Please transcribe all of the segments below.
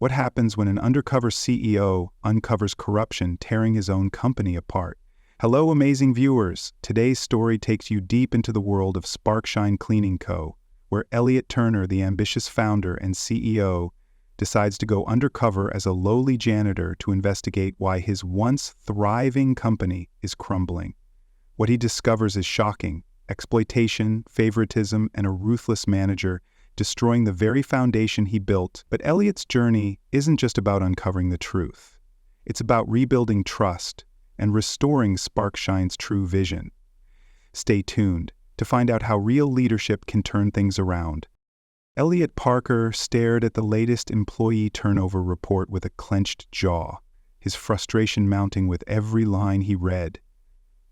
What happens when an undercover CEO uncovers corruption, tearing his own company apart? Hello, amazing viewers! Today's story takes you deep into the world of SparkShine Cleaning Co., where Elliot Turner, the ambitious founder and CEO, decides to go undercover as a lowly janitor to investigate why his once thriving company is crumbling. What he discovers is shocking: exploitation, favoritism, and a ruthless manager destroying the very foundation he built. But Elliot's journey isn't just about uncovering the truth. It's about rebuilding trust and restoring SparkShine's true vision. Stay tuned to find out how real leadership can turn things around. Elliot Parker stared at the latest employee turnover report with a clenched jaw, his frustration mounting with every line he read.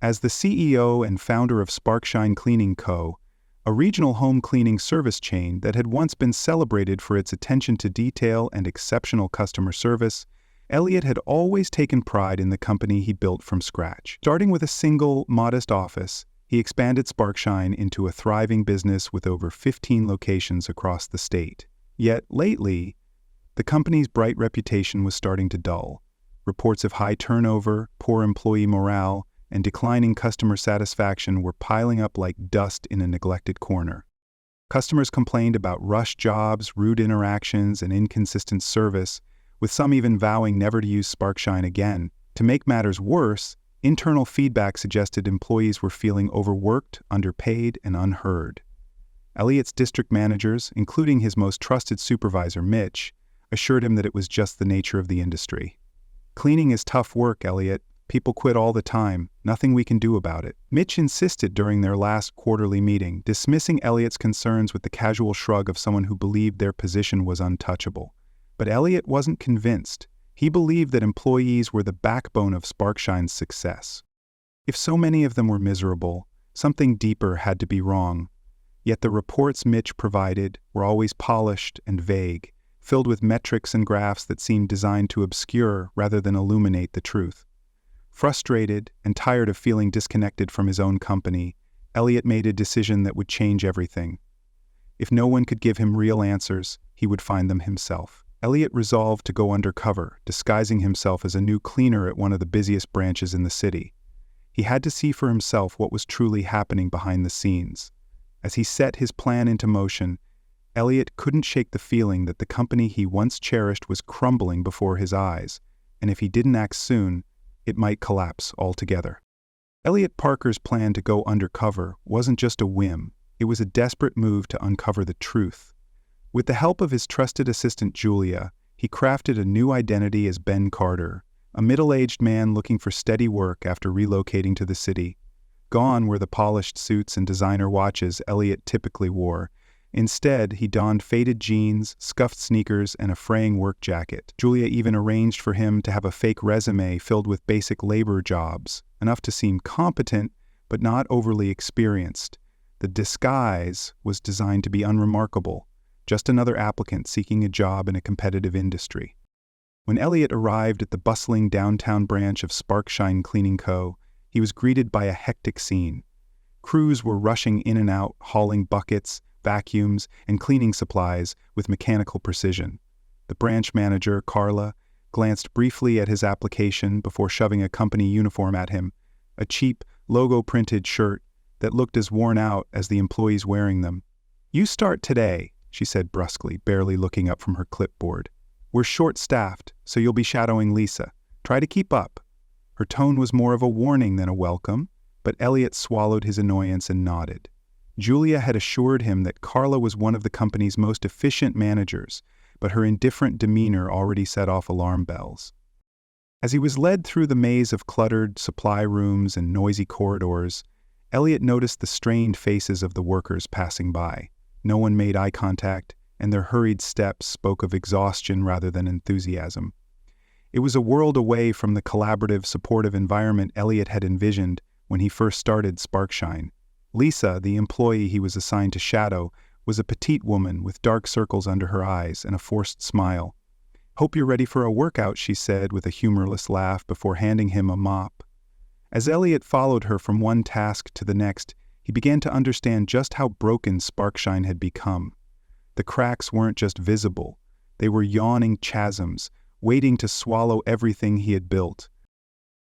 As the CEO and founder of SparkShine Cleaning Co., a regional home cleaning service chain that had once been celebrated for its attention to detail and exceptional customer service, Elliot had always taken pride in the company he built from scratch. Starting with a single, modest office, he expanded SparkShine into a thriving business with over 15 locations across the state. Yet, lately, the company's bright reputation was starting to dull. Reports of high turnover, poor employee morale, and declining customer satisfaction were piling up like dust in a neglected corner. Customers complained about rushed jobs, rude interactions, and inconsistent service, with some even vowing never to use SparkShine again. To make matters worse, internal feedback suggested employees were feeling overworked, underpaid, and unheard. Elliot's district managers, including his most trusted supervisor, Mitch, assured him that it was just the nature of the industry. "Cleaning is tough work, Elliot. People quit all the time. Nothing we can do about it," Mitch insisted during their last quarterly meeting, dismissing Elliot's concerns with the casual shrug of someone who believed their position was untouchable. But Elliot wasn't convinced. He believed that employees were the backbone of SparkShine's success. If so many of them were miserable, something deeper had to be wrong. Yet the reports Mitch provided were always polished and vague, filled with metrics and graphs that seemed designed to obscure rather than illuminate the truth. Frustrated and tired of feeling disconnected from his own company, Elliot made a decision that would change everything. If no one could give him real answers, he would find them himself. Elliot resolved to go undercover, disguising himself as a new cleaner at one of the busiest branches in the city. He had to see for himself what was truly happening behind the scenes. As he set his plan into motion, Elliot couldn't shake the feeling that the company he once cherished was crumbling before his eyes, and if he didn't act soon, it might collapse altogether. Elliot Parker's plan to go undercover wasn't just a whim, it was a desperate move to uncover the truth. With the help of his trusted assistant Julia, he crafted a new identity as Ben Carter, a middle-aged man looking for steady work after relocating to the city. Gone were the polished suits and designer watches Elliot typically wore. Instead, he donned faded jeans, scuffed sneakers, and a fraying work jacket. Julia even arranged for him to have a fake resume filled with basic labor jobs, enough to seem competent, but not overly experienced. The disguise was designed to be unremarkable, just another applicant seeking a job in a competitive industry. When Elliot arrived at the bustling downtown branch of SparkShine Cleaning Co., he was greeted by a hectic scene. Crews were rushing in and out, hauling buckets, vacuums, and cleaning supplies with mechanical precision. The branch manager, Carla, glanced briefly at his application before shoving a company uniform at him, a cheap, logo-printed shirt that looked as worn out as the employees wearing them. "You start today," she said brusquely, barely looking up from her clipboard. "We're short-staffed, so you'll be shadowing Lisa. Try to keep up." Her tone was more of a warning than a welcome, but Elliot swallowed his annoyance and nodded. Julia had assured him that Carla was one of the company's most efficient managers, but her indifferent demeanor already set off alarm bells. As he was led through the maze of cluttered supply rooms and noisy corridors, Elliot noticed the strained faces of the workers passing by. No one made eye contact, and their hurried steps spoke of exhaustion rather than enthusiasm. It was a world away from the collaborative, supportive environment Elliot had envisioned when he first started SparkShine. Lisa, the employee he was assigned to shadow, was a petite woman with dark circles under her eyes and a forced smile. "Hope you're ready for a workout," she said with a humorless laugh before handing him a mop. As Elliot followed her from one task to the next, he began to understand just how broken SparkShine had become. The cracks weren't just visible, They were yawning chasms, waiting to swallow everything he had built.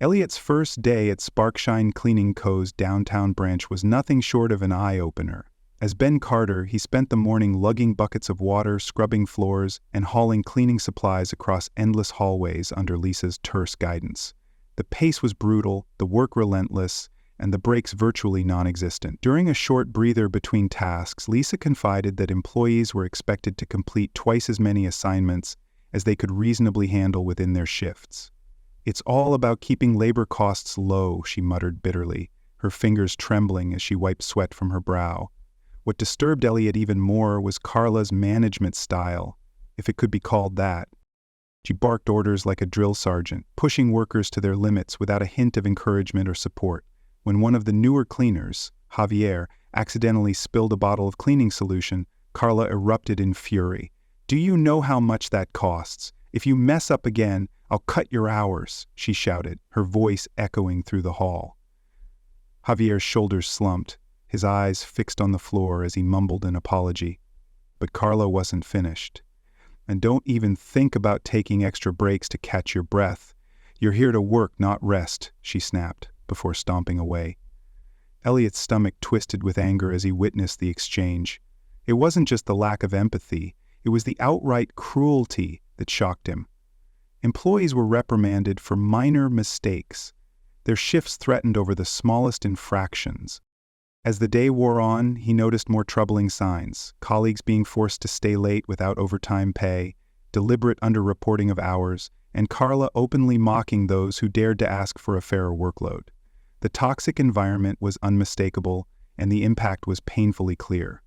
Elliot's first day at SparkShine Cleaning Co.'s downtown branch was nothing short of an eye-opener. As Ben Carter, he spent the morning lugging buckets of water, scrubbing floors, and hauling cleaning supplies across endless hallways under Lisa's terse guidance. The pace was brutal, the work relentless, and the breaks virtually non-existent. During a short breather between tasks, Lisa confided that employees were expected to complete twice as many assignments as they could reasonably handle within their shifts. "It's all about keeping labor costs low," she muttered bitterly, her fingers trembling as she wiped sweat from her brow. What disturbed Elliot even more was Carla's management style, if it could be called that. She barked orders like a drill sergeant, pushing workers to their limits without a hint of encouragement or support. When one of the newer cleaners, Javier, accidentally spilled a bottle of cleaning solution, Carla erupted in fury. "Do you know how much that costs? If you mess up again, I'll cut your hours," she shouted, her voice echoing through the hall. Javier's shoulders slumped, his eyes fixed on the floor as he mumbled an apology. But Carla wasn't finished. "And don't even think about taking extra breaks to catch your breath. You're here to work, not rest," she snapped, before stomping away. Elliot's stomach twisted with anger as he witnessed the exchange. It wasn't just the lack of empathy, it was the outright cruelty that shocked him. Employees were reprimanded for minor mistakes, their shifts threatened over the smallest infractions. As the day wore on, he noticed more troubling signs: colleagues being forced to stay late without overtime pay, deliberate underreporting of hours, and Carla openly mocking those who dared to ask for a fairer workload. The toxic environment was unmistakable, and the impact was painfully clear.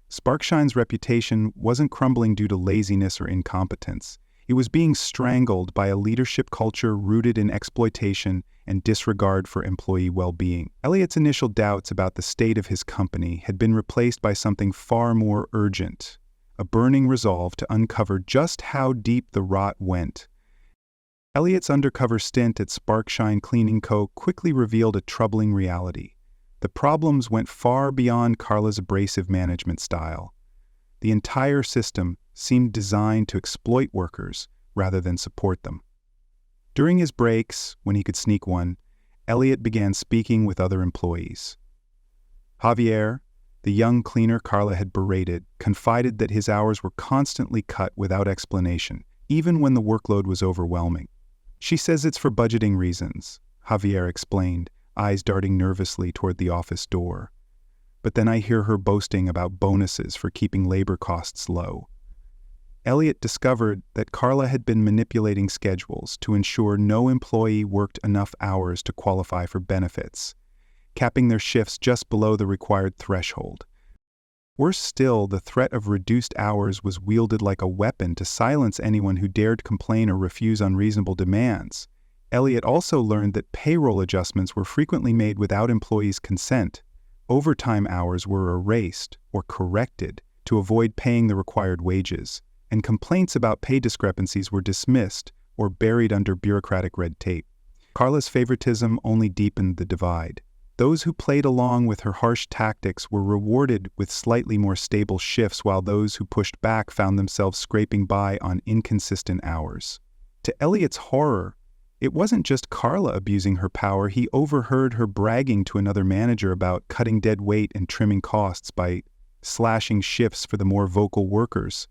SparkShine's reputation wasn't crumbling due to laziness or incompetence. It was being strangled by a leadership culture rooted in exploitation and disregard for employee well-being. Elliot's initial doubts about the state of his company had been replaced by something far more urgent, a burning resolve to uncover just how deep the rot went. Elliot's undercover stint at SparkShine Cleaning Co. quickly revealed a troubling reality. The problems went far beyond Carla's abrasive management style. The entire system seemed designed to exploit workers rather than support them. During his breaks, when he could sneak one, Elliot began speaking with other employees. Javier, the young cleaner Carla had berated, confided that his hours were constantly cut without explanation, even when the workload was overwhelming. "She says it's for budgeting reasons," Javier explained, eyes darting nervously toward the office door. "But then I hear her boasting about bonuses for keeping labor costs low." Elliot discovered that Carla had been manipulating schedules to ensure no employee worked enough hours to qualify for benefits, capping their shifts just below the required threshold. Worse still, the threat of reduced hours was wielded like a weapon to silence anyone who dared complain or refuse unreasonable demands. Elliot also learned that payroll adjustments were frequently made without employees' consent. Overtime hours were erased or corrected to avoid paying the required wages, and complaints about pay discrepancies were dismissed or buried under bureaucratic red tape. Carla's favoritism only deepened the divide. Those who played along with her harsh tactics were rewarded with slightly more stable shifts, while those who pushed back found themselves scraping by on inconsistent hours. To Elliot's horror, it wasn't just Carla abusing her power. He overheard her bragging to another manager about cutting dead weight and trimming costs by slashing shifts for the more vocal workers.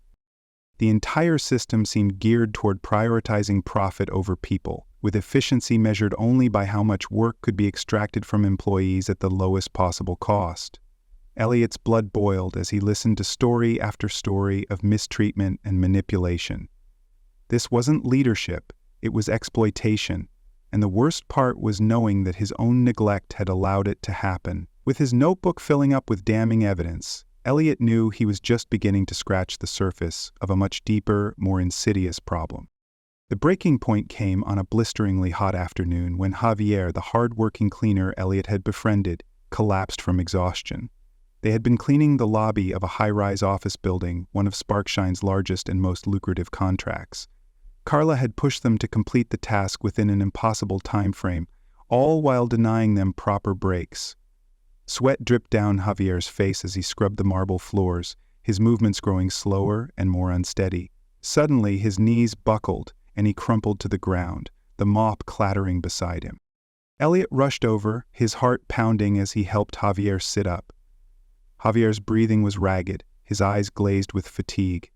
The entire system seemed geared toward prioritizing profit over people, with efficiency measured only by how much work could be extracted from employees at the lowest possible cost. Elliot's blood boiled as he listened to story after story of mistreatment and manipulation. This wasn't leadership, it was exploitation, and the worst part was knowing that his own neglect had allowed it to happen. With his notebook filling up with damning evidence, Elliot knew he was just beginning to scratch the surface of a much deeper, more insidious problem. The breaking point came on a blisteringly hot afternoon when Javier, the hard-working cleaner Elliot had befriended, collapsed from exhaustion. They had been cleaning the lobby of a high-rise office building, one of SparkShine's largest and most lucrative contracts. Carla had pushed them to complete the task within an impossible time frame, all while denying them proper breaks. Sweat dripped down Javier's face as he scrubbed the marble floors, his movements growing slower and more unsteady. Suddenly, his knees buckled, and he crumpled to the ground, the mop clattering beside him. Elliot rushed over, his heart pounding as he helped Javier sit up. Javier's breathing was ragged, his eyes glazed with fatigue.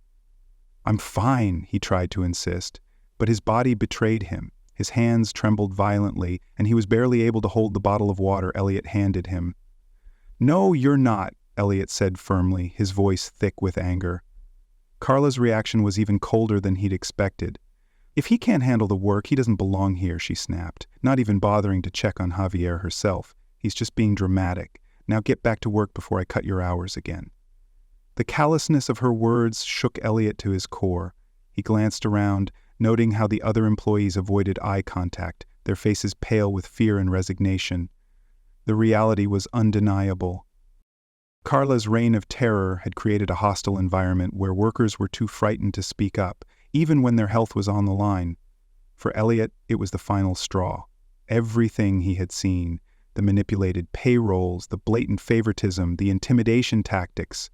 "I'm fine," he tried to insist, but his body betrayed him. His hands trembled violently, and he was barely able to hold the bottle of water Elliot handed him. "No, you're not," Elliot said firmly, his voice thick with anger. Carla's reaction was even colder than he'd expected. "If he can't handle the work, he doesn't belong here," she snapped, not even bothering to check on Javier herself. "He's just being dramatic. Now get back to work before I cut your hours again." The callousness of her words shook Elliot to his core. He glanced around, noting how the other employees avoided eye contact, their faces pale with fear and resignation. The reality was undeniable. Carla's reign of terror had created a hostile environment where workers were too frightened to speak up, even when their health was on the line. For Elliot, it was the final straw. Everything he had seen, the manipulated payrolls, the blatant favoritism, the intimidation tactics,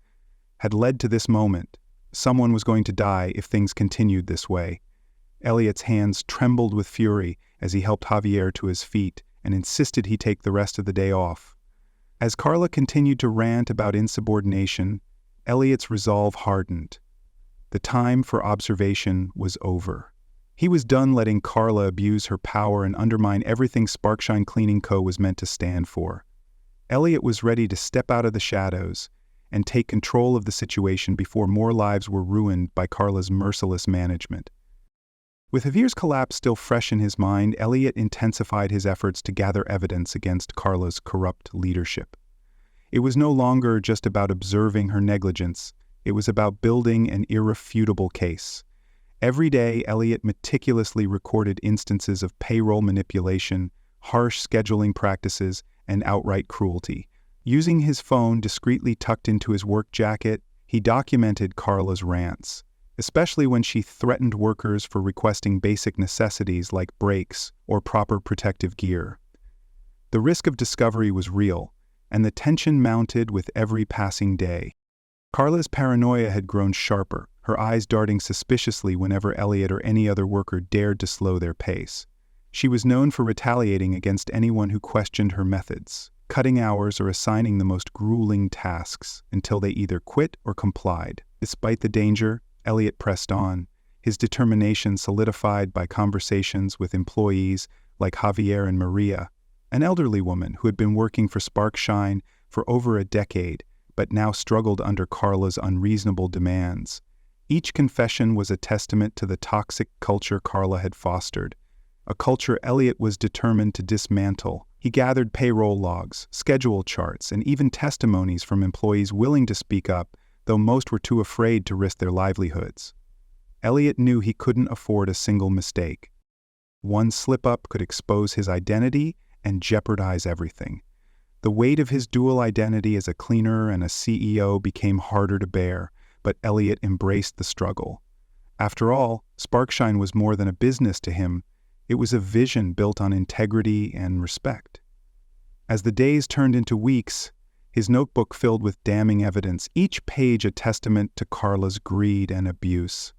had led to this moment. Someone was going to die if things continued this way. Elliot's hands trembled with fury as he helped Javier to his feet and insisted he take the rest of the day off. As Carla continued to rant about insubordination, Elliot's resolve hardened. The time for observation was over. He was done letting Carla abuse her power and undermine everything SparkShine Cleaning Co. was meant to stand for. Elliot was ready to step out of the shadows and take control of the situation before more lives were ruined by Carla's merciless management. With Javier's collapse still fresh in his mind, Elliot intensified his efforts to gather evidence against Carla's corrupt leadership. It was no longer just about observing her negligence, it was about building an irrefutable case. Every day, Elliot meticulously recorded instances of payroll manipulation, harsh scheduling practices, and outright cruelty. Using his phone discreetly tucked into his work jacket, he documented Carla's rants, especially when she threatened workers for requesting basic necessities like breaks or proper protective gear. The risk of discovery was real, and the tension mounted with every passing day. Carla's paranoia had grown sharper, her eyes darting suspiciously whenever Elliot or any other worker dared to slow their pace. She was known for retaliating against anyone who questioned her methods, cutting hours or assigning the most grueling tasks until they either quit or complied. Despite the danger, Elliot pressed on, his determination solidified by conversations with employees like Javier and Maria, an elderly woman who had been working for SparkShine for over a decade, but now struggled under Carla's unreasonable demands. Each confession was a testament to the toxic culture Carla had fostered, a culture Elliot was determined to dismantle. He gathered payroll logs, schedule charts, and even testimonies from employees willing to speak up, though most were too afraid to risk their livelihoods. Elliot knew he couldn't afford a single mistake. One slip-up could expose his identity and jeopardize everything. The weight of his dual identity as a cleaner and a CEO became harder to bear, but Elliot embraced the struggle. After all, SparkShine was more than a business to him. It was a vision built on integrity and respect. As the days turned into weeks, his notebook filled with damning evidence, each page a testament to Carla's greed and abuse.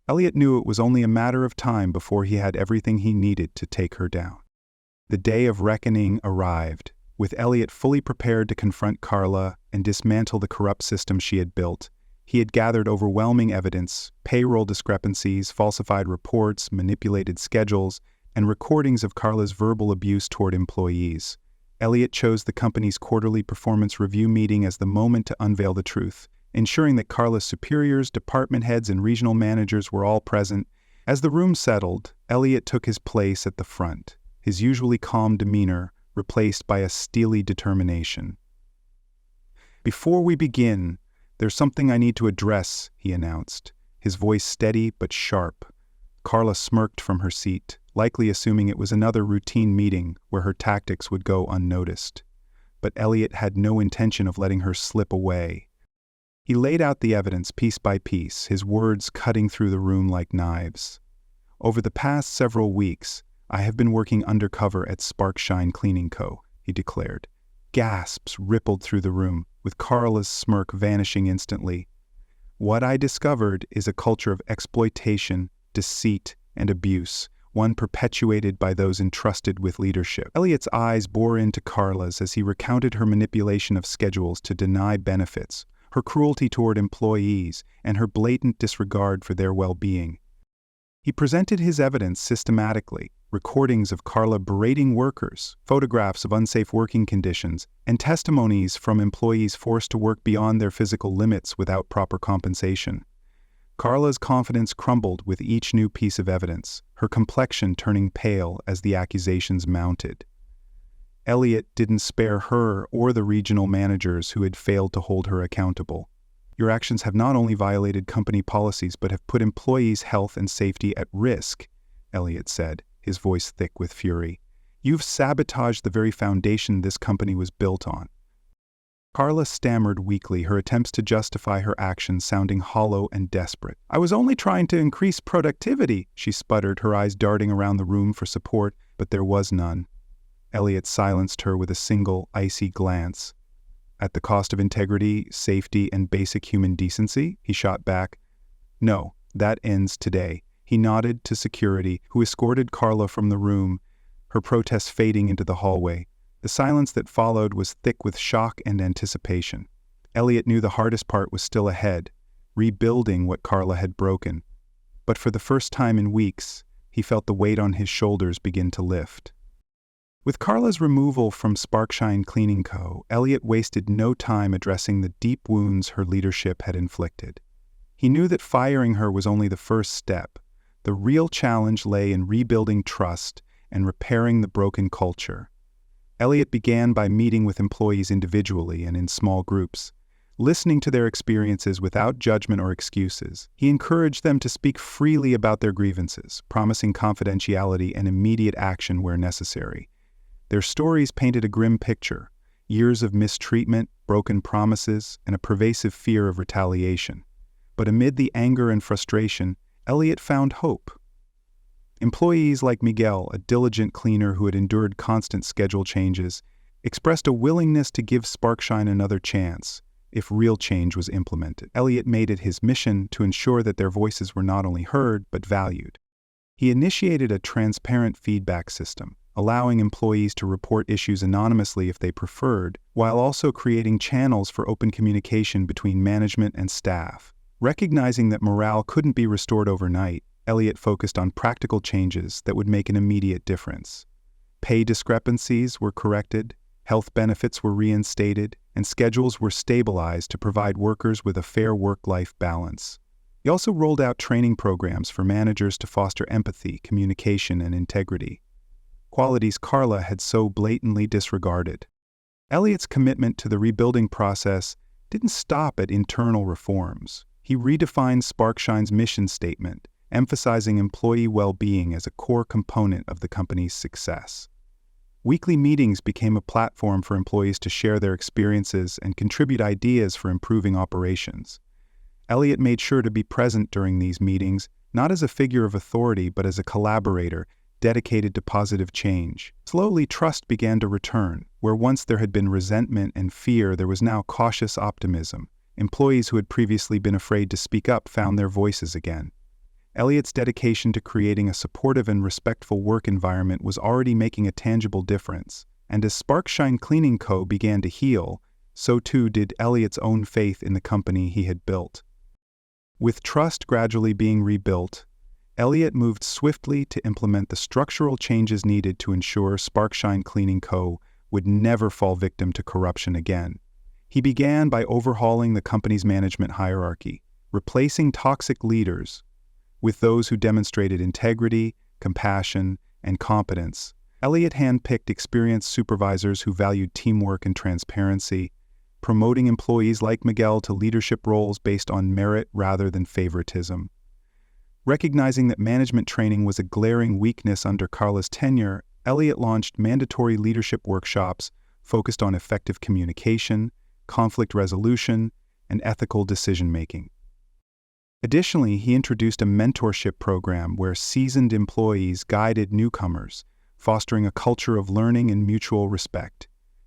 Elliot knew it was only a matter of time before he had everything he needed to take her down. The day of reckoning arrived, with Elliot fully prepared to confront Carla and dismantle the corrupt system she had built. He had gathered overwhelming evidence, payroll discrepancies, falsified reports, manipulated schedules, and recordings of Carla's verbal abuse toward employees. Elliot chose the company's quarterly performance review meeting as the moment to unveil the truth, ensuring that Carla's superiors, department heads, and regional managers were all present. As the room settled, Elliot took his place at the front, his usually calm demeanor replaced by a steely determination. "Before we begin, there's something I need to address," he announced, his voice steady but sharp. Carla smirked from her seat, likely assuming it was another routine meeting where her tactics would go unnoticed. But Elliot had no intention of letting her slip away. He laid out the evidence piece by piece, his words cutting through the room like knives. "Over the past several weeks, I have been working undercover at SparkShine Cleaning Co., he declared. Gasps rippled through the room, with Carla's smirk vanishing instantly. What I discovered is a culture of exploitation, deceit, and abuse, one perpetuated by those entrusted with leadership. Elliot's eyes bore into Carla's as he recounted her manipulation of schedules to deny benefits, her cruelty toward employees, and her blatant disregard for their well-being. He presented his evidence systematically, recordings of Carla berating workers, photographs of unsafe working conditions, and testimonies from employees forced to work beyond their physical limits without proper compensation. Carla's confidence crumbled with each new piece of evidence, her complexion turning pale as the accusations mounted. Elliot didn't spare her or the regional managers who had failed to hold her accountable. Your actions have not only violated company policies but have put employees' health and safety at risk, Elliot said, his voice thick with fury. You've sabotaged the very foundation this company was built on. Carla stammered weakly, her attempts to justify her actions sounding hollow and desperate. I was only trying to increase productivity, she sputtered, her eyes darting around the room for support, but there was none. Elliot silenced her with a single, icy glance. At the cost of integrity, safety, and basic human decency, he shot back. No, that ends today. He nodded to security, who escorted Carla from the room, her protest fading into the hallway. The silence that followed was thick with shock and anticipation. Elliot knew the hardest part was still ahead, rebuilding what Carla had broken. But for the first time in weeks, he felt the weight on his shoulders begin to lift. With Carla's removal from SparkShine Cleaning Co., Elliot wasted no time addressing the deep wounds her leadership had inflicted. He knew that firing her was only the first step. The real challenge lay in rebuilding trust and repairing the broken culture. Elliot began by meeting with employees individually and in small groups. Listening to their experiences without judgment or excuses, he encouraged them to speak freely about their grievances, promising confidentiality and immediate action where necessary. Their stories painted a grim picture: years of mistreatment, broken promises, and a pervasive fear of retaliation. But amid the anger and frustration, Elliot found hope. Employees like Miguel, a diligent cleaner who had endured constant schedule changes, expressed a willingness to give SparkShine another chance if real change was implemented. Elliot made it his mission to ensure that their voices were not only heard but valued. He initiated a transparent feedback system, allowing employees to report issues anonymously if they preferred, while also creating channels for open communication between management and staff. Recognizing that morale couldn't be restored overnight, Elliot focused on practical changes that would make an immediate difference. Pay discrepancies were corrected, health benefits were reinstated, and schedules were stabilized to provide workers with a fair work-life balance. He also rolled out training programs for managers to foster empathy, communication, and integrity, qualities Carla had so blatantly disregarded. Elliot's commitment to the rebuilding process didn't stop at internal reforms. He redefined SparkShine's mission statement, emphasizing employee well-being as a core component of the company's success. Weekly meetings became a platform for employees to share their experiences and contribute ideas for improving operations. Elliot made sure to be present during these meetings, not as a figure of authority but as a collaborator dedicated to positive change. Slowly, trust began to return. Where once there had been resentment and fear, there was now cautious optimism. Employees who had previously been afraid to speak up found their voices again. Elliot's dedication to creating a supportive and respectful work environment was already making a tangible difference, and as SparkShine Cleaning Co. began to heal, so too did Elliot's own faith in the company he had built. With trust gradually being rebuilt, Elliot moved swiftly to implement the structural changes needed to ensure SparkShine Cleaning Co. would never fall victim to corruption again. He began by overhauling the company's management hierarchy, replacing toxic leaders with those who demonstrated integrity, compassion, and competence. Elliot handpicked experienced supervisors who valued teamwork and transparency, promoting employees like Miguel to leadership roles based on merit rather than favoritism. Recognizing that management training was a glaring weakness under Carla's tenure, Elliot launched mandatory leadership workshops focused on effective communication, conflict resolution, and ethical decision-making. Additionally, he introduced a mentorship program where seasoned employees guided newcomers, fostering a culture of learning and mutual respect.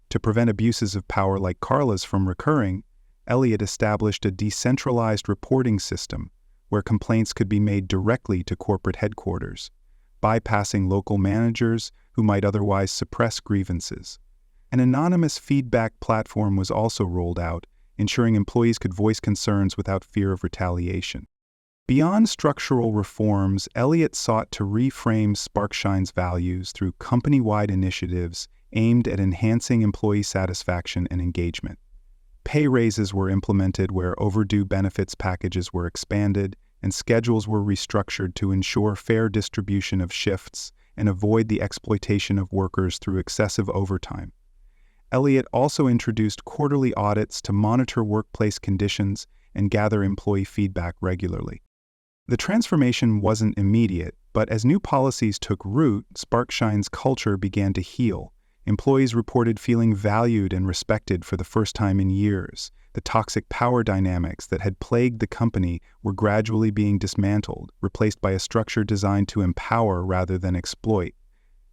To prevent abuses of power like Carla's from recurring, Elliot established a decentralized reporting system where complaints could be made directly to corporate headquarters, bypassing local managers who might otherwise suppress grievances. An anonymous feedback platform was also rolled out, ensuring employees could voice concerns without fear of retaliation. Beyond structural reforms, Elliot sought to reframe SparkShine's values through company-wide initiatives aimed at enhancing employee satisfaction and engagement. Pay raises were implemented where overdue benefits packages were expanded, and schedules were restructured to ensure fair distribution of shifts and avoid the exploitation of workers through excessive overtime. Elliot also introduced quarterly audits to monitor workplace conditions and gather employee feedback regularly. The transformation wasn't immediate, but as new policies took root, SparkShine's culture began to heal. Employees reported feeling valued and respected for the first time in years. The toxic power dynamics that had plagued the company were gradually being dismantled, replaced by a structure designed to empower rather than exploit.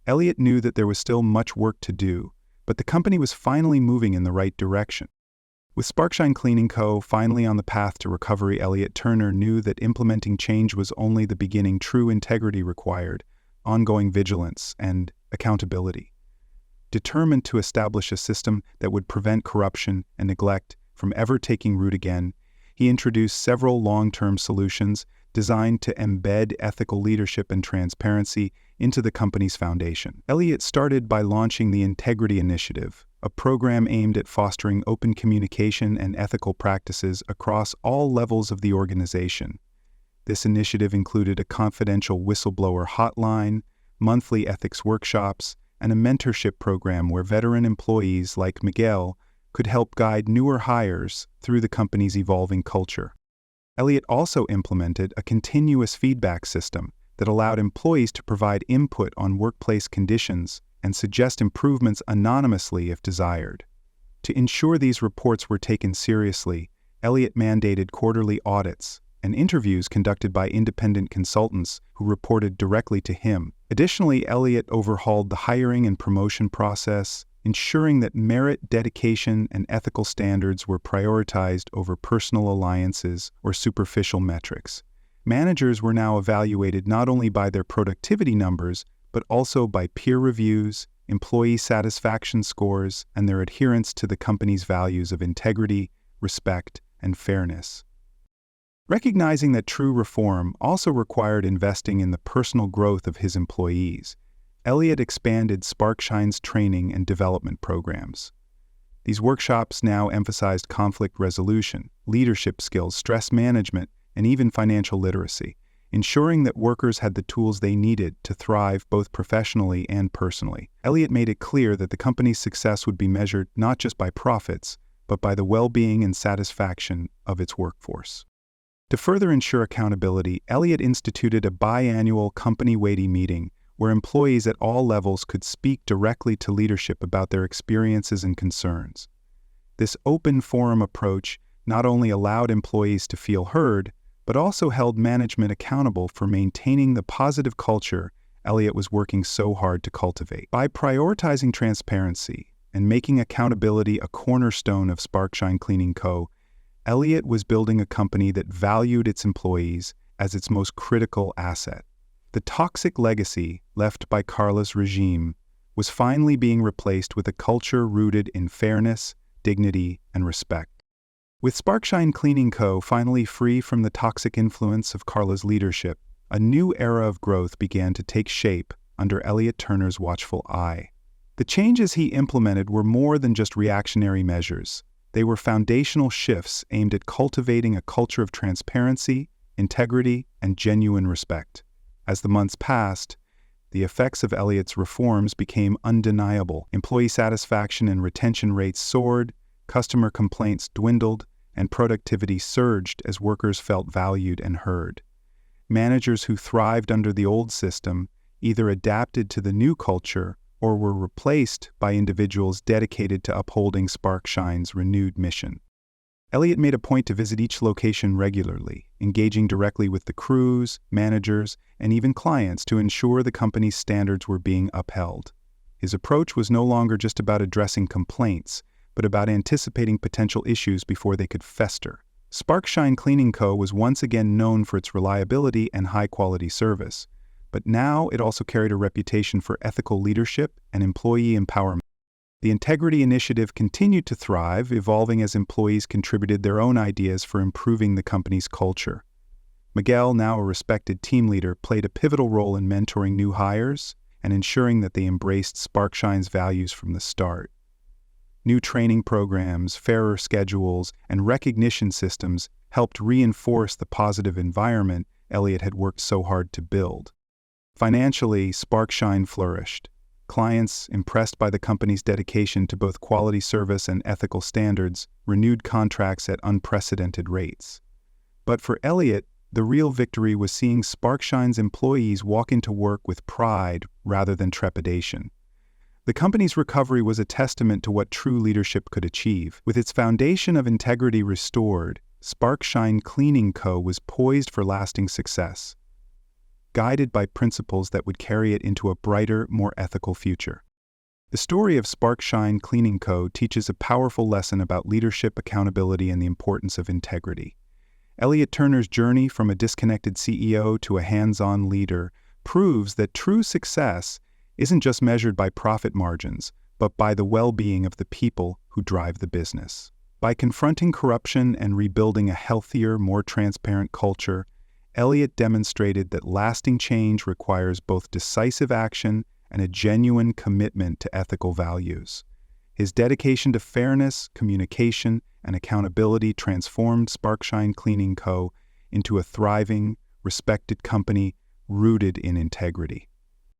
Elliot knew that there was still much work to do, but the company was finally moving in the right direction. With SparkShine Cleaning Co. finally on the path to recovery, Elliot Turner knew that implementing change was only the beginning. True integrity required ongoing vigilance and accountability. Determined to establish a system that would prevent corruption and neglect from ever taking root again, he introduced several long-term solutions designed to embed ethical leadership and transparency into the company's foundation. Elliot started by launching the Integrity Initiative, a program aimed at fostering open communication and ethical practices across all levels of the organization. This initiative included a confidential whistleblower hotline, monthly ethics workshops, and a mentorship program where veteran employees like Miguel could help guide newer hires through the company's evolving culture. Elliot also implemented a continuous feedback system that allowed employees to provide input on workplace conditions and suggest improvements anonymously if desired. To ensure these reports were taken seriously, Elliot mandated quarterly audits and interviews conducted by independent consultants who reported directly to him. Additionally, Elliot overhauled the hiring and promotion process, ensuring that merit, dedication, and ethical standards were prioritized over personal alliances or superficial metrics. Managers were now evaluated not only by their productivity numbers, but also by peer reviews, employee satisfaction scores, and their adherence to the company's values of integrity, respect, and fairness. Recognizing that true reform also required investing in the personal growth of his employees, Elliot expanded SparkShine's training and development programs. These workshops now emphasized conflict resolution, leadership skills, stress management, and even financial literacy, ensuring that workers had the tools they needed to thrive both professionally and personally. Elliot made it clear that the company's success would be measured not just by profits, but by the well-being and satisfaction of its workforce. To further ensure accountability, Elliot instituted a biannual company-wide meeting where employees at all levels could speak directly to leadership about their experiences and concerns. This open forum approach not only allowed employees to feel heard, but also held management accountable for maintaining the positive culture Elliot was working so hard to cultivate. By prioritizing transparency and making accountability a cornerstone of SparkShine Cleaning Co., Elliot was building a company that valued its employees as its most critical asset. The toxic legacy left by Carla's regime was finally being replaced with a culture rooted in fairness, dignity, and respect. With SparkShine Cleaning Co. finally free from the toxic influence of Carla's leadership, a new era of growth began to take shape under Elliot Turner's watchful eye. The changes he implemented were more than just reactionary measures. They were foundational shifts aimed at cultivating a culture of transparency, integrity, and genuine respect. As the months passed, the effects of Elliot's reforms became undeniable. Employee satisfaction and retention rates soared, customer complaints dwindled, and productivity surged as workers felt valued and heard. Managers who thrived under the old system either adapted to the new culture or were replaced by individuals dedicated to upholding SparkShine's renewed mission. Elliot made a point to visit each location regularly, engaging directly with the crews, managers, and even clients to ensure the company's standards were being upheld. His approach was no longer just about addressing complaints, but about anticipating potential issues before they could fester. SparkShine Cleaning Co. was once again known for its reliability and high-quality service, but now it also carried a reputation for ethical leadership and employee empowerment. The Integrity Initiative continued to thrive, evolving as employees contributed their own ideas for improving the company's culture. Miguel, now a respected team leader, played a pivotal role in mentoring new hires and ensuring that they embraced SparkShine's values from the start. New training programs, fairer schedules, and recognition systems helped reinforce the positive environment Elliot had worked so hard to build. Financially, SparkShine flourished. Clients, impressed by the company's dedication to both quality service and ethical standards, renewed contracts at unprecedented rates. But for Elliot, the real victory was seeing SparkShine's employees walk into work with pride rather than trepidation. The company's recovery was a testament to what true leadership could achieve. With its foundation of integrity restored, SparkShine Cleaning Co. was poised for lasting success, guided by principles that would carry it into a brighter, more ethical future. The story of SparkShine Cleaning Co. teaches a powerful lesson about leadership, accountability, and the importance of integrity. Elliot Turner's journey from a disconnected CEO to a hands-on leader proves that true success isn't just measured by profit margins, but by the well-being of the people who drive the business. By confronting corruption and rebuilding a healthier, more transparent culture, Elliot demonstrated that lasting change requires both decisive action and a genuine commitment to ethical values. His dedication to fairness, communication, and accountability transformed SparkShine Cleaning Co. into a thriving, respected company rooted in integrity.